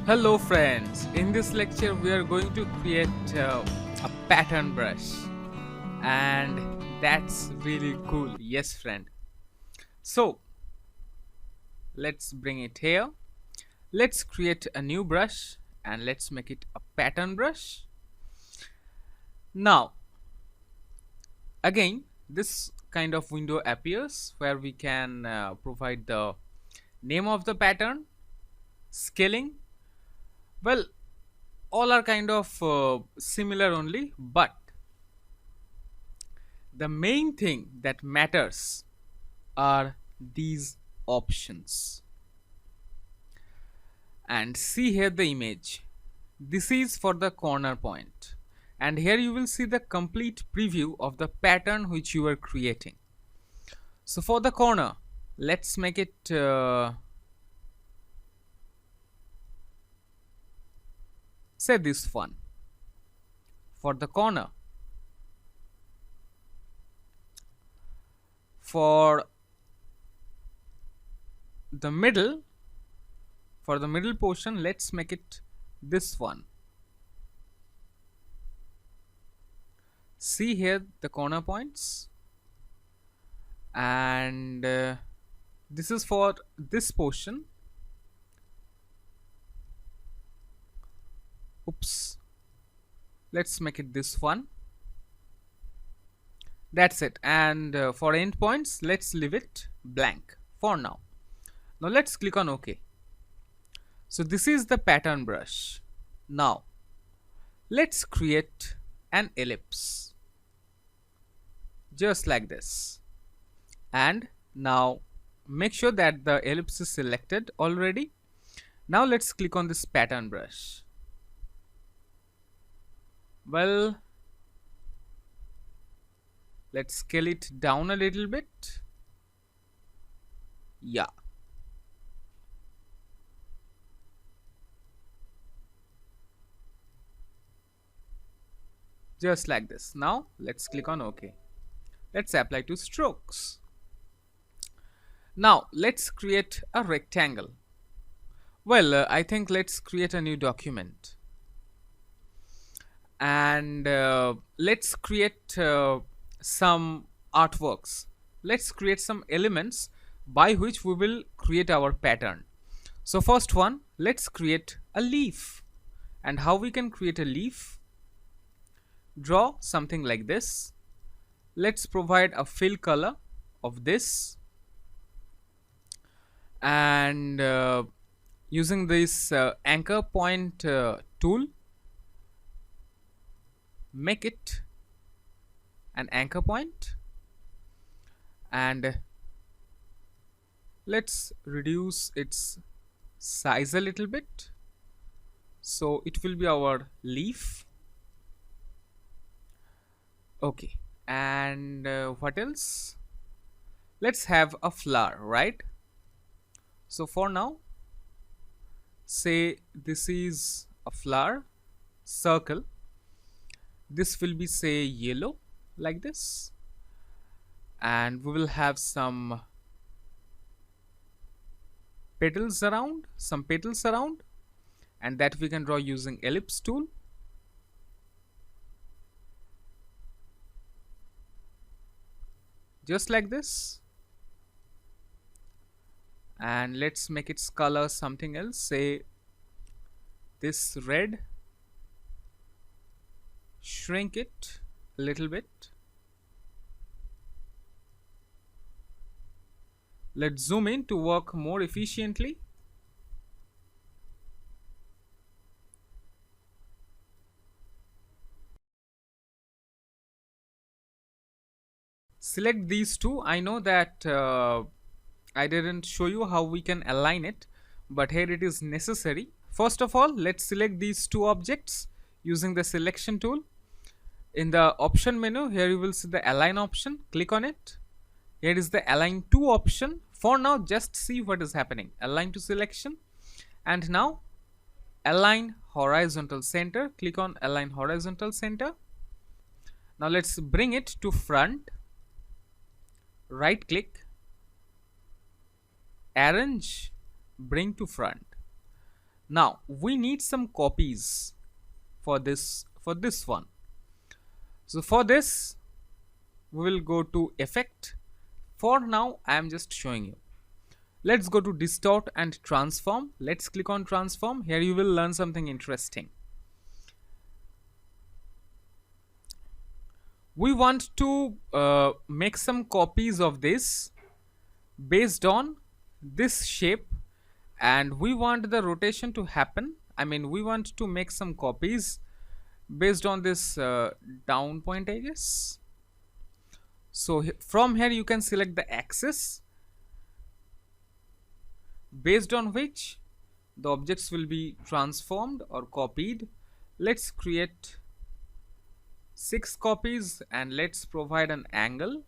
Hello friends, in this lecture we are going to create a pattern brush, and that's really cool. Yes friend. So let's bring it here. Let's create a new brush and let's make it a pattern brush. Now again this kind of window appears where we can provide the name of the pattern, scaling. Well, all are kind of similar only, but the main thing that matters are these options. And see here the image. This is for the corner point, and here you will see the complete preview of the pattern which you are creating. So for the corner, let's make it say this one. For the corner, for the middle, for the middle portion, let's make it this one. See here the corner points, and this is for this portion. Oops, let's make it this one. That's it. And for endpoints, let's leave it blank for now. Now let's click on OK. So this is the pattern brush. Now let's create an ellipse just like this, and now make sure that the ellipse is selected already. Now let's click on this pattern brush. Well, let's scale it down a little bit. Yeah, just like this. Now let's click on OK. Let's apply to strokes. Now let's create a rectangle. Well, I think let's create a new document, and let's create some artworks. Let's create some elements by which we will create our pattern. So first one, let's create a leaf. And how we can create a leaf? Draw something like this. Let's provide a fill color of this, and using this anchor point tool, make it an anchor point, and let's reduce its size a little bit, so it will be our leaf. Okay, and what else? Let's have a flower, right? So for now, say this is a flower circle. This will be say yellow like this, and we will have some petals around, and that we can draw using ellipse tool. Just like this. And let's make its color something else, say this red. Shrink it a little bit. Let's zoom in to work more efficiently. Select these two. I know that I didn't show you how we can align it, but here it is necessary. First of all, let's select these two objects using the selection tool. In the option menu, here you will see the align option. Click on it. Here is the align to option. For now, just see what is happening. Align to selection, and now align horizontal center. Click on align horizontal center. Now let's bring it to front. Right click, arrange, bring to front. Now we need some copies for this one. So for this we will go to effect. For now I am just showing you. Let's go to distort and transform. Let's click on transform. Here you will learn something interesting. We want to make some copies of this based on this shape, and we want the rotation to happen. I mean, we want to make some copies based on this down point, I guess. So from here you can select the axis based on which the objects will be transformed or copied. Let's create 6 copies and let's provide an angle.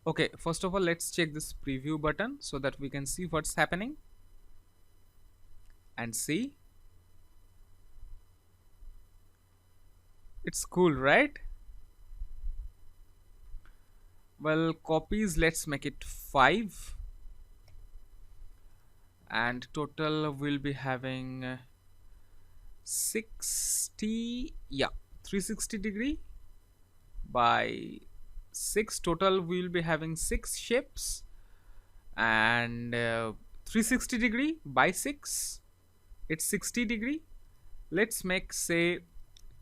Okay, first of all let's check this preview button so that we can see what's happening and see. It's cool, right? Well, copies, let's make it 5, and total will be having 60, yeah, 360 degree by 6. Total we will be having 6 shapes, and 360 degree by 6, it's 60 degree. Let's make, say,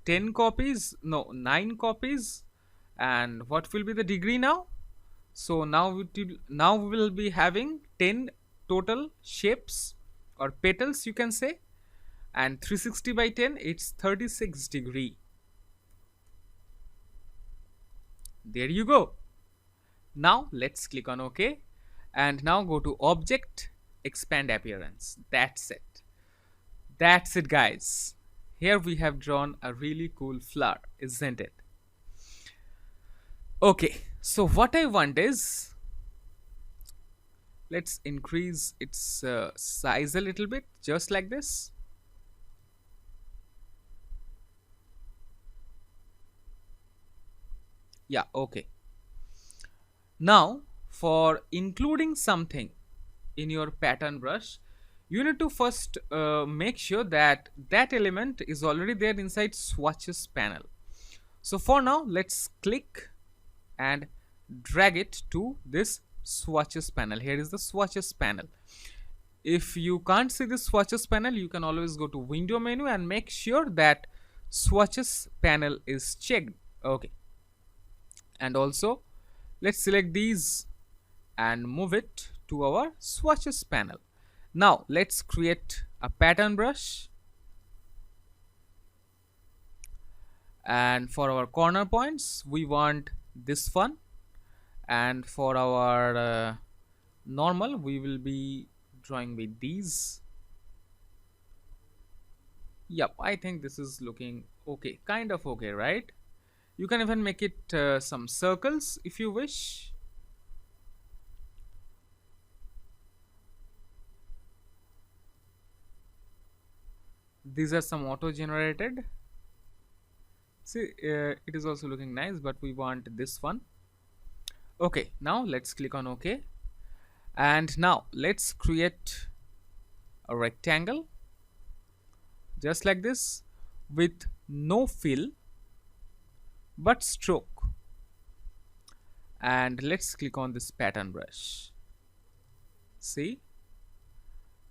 10 copies, no, 9 copies. And what will be the degree now? So now we will be having 10 total shapes or petals, you can say, and 360 by 10, it's 36 degree. There you go. Now let's click on OK, and now go to object, expand appearance. That's it, guys. Here we have drawn a really cool flower, isn't it? Okay, so what I want is, let's increase its size a little bit, just like this. Yeah, okay. Now for including something in your pattern brush, you need to first make sure that that element is already there inside swatches panel. So for now let's click and drag it to this swatches panel. Here is the swatches panel. If you can't see the swatches panel, you can always go to window menu and make sure that swatches panel is checked. Okay, and also let's select these and move it to our swatches panel. Now let's create a pattern brush, and for our corner points we want this one, and for our normal we will be drawing with these. Yep, I think this is looking okay, kind of okay, right? You can even make it some circles if you wish. These are some auto generated. See, it is also looking nice, but we want this one. Okay, now let's click on OK, and now let's create a rectangle just like this with no fill but stroke, and let's click on this pattern brush. See,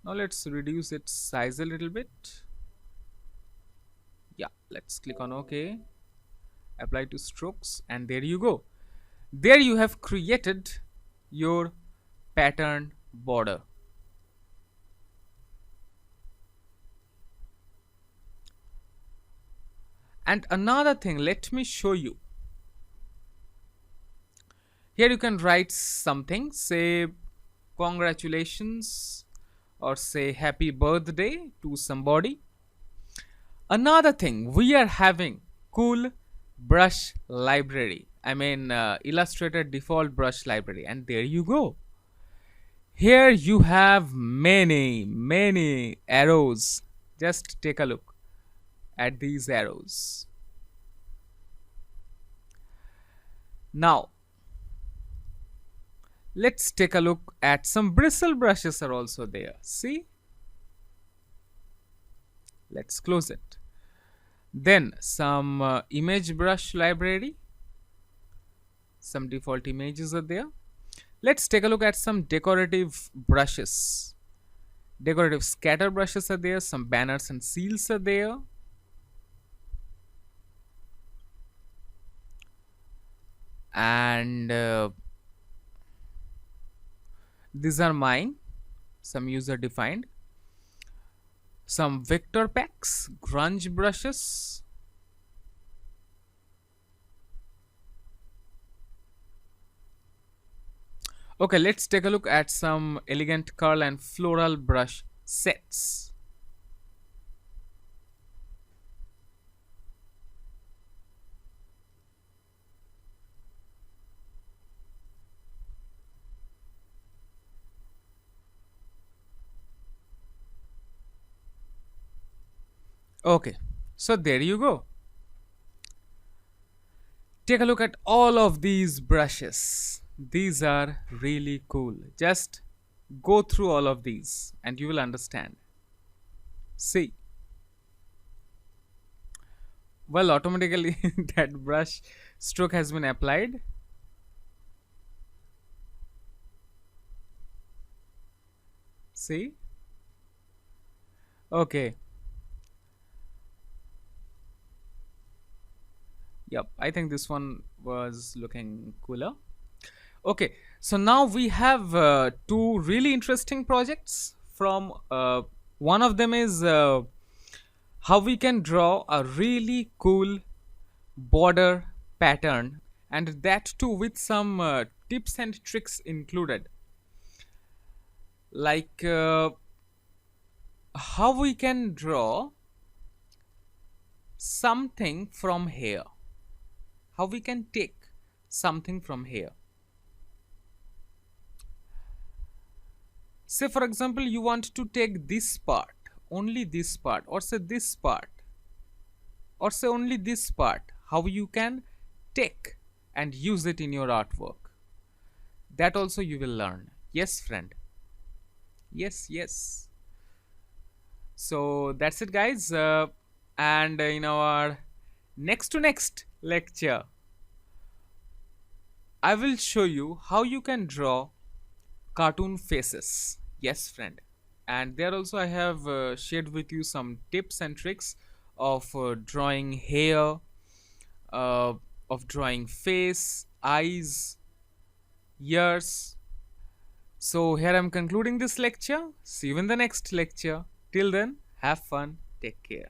now let's reduce its size a little bit. Yeah, let's click on OK, apply to strokes, and there you go. There you have created your pattern border. And another thing, let me show you. Here you can write something, say congratulations or say happy birthday to somebody. Another thing, we are having cool brush library. I mean Illustrator default brush library, and there you go. Here you have many arrows. Just take a look at these arrows. Now let's take a look at some bristle brushes are also there. See, Let's close it. Then some image brush library, some default images are there. Let's take a look at some decorative brushes. Decorative scatter brushes are there, some banners and seals are there. And these are mine, some user defined. Some vector packs, grunge brushes. Okay, let's take a look at some elegant curl and floral brush sets. Okay, so there you go. Take a look at all of these brushes. These are really cool. Just go through all of these and you will understand. See, well, automatically that brush stroke has been applied. See, okay. Yep, I think this one was looking cooler. Okay, so now we have two really interesting projects from one of them is how we can draw a really cool border pattern, and that too with some tips and tricks included, like how we can draw something from here, how we can take something from here. Say for example you want to take this part, only this part, or say this part, or say only this part, how you can take and use it in your artwork. That also you will learn. Yes, friend. Yes, yes. So that's it, guys. And in our next to next lecture, I will show you how you can draw cartoon faces. Yes, friend. And there also I have shared with you some tips and tricks of drawing hair, uh, of drawing face, eyes, ears. So here I'm concluding this lecture. See you in the next lecture. Till then, have fun. Take care.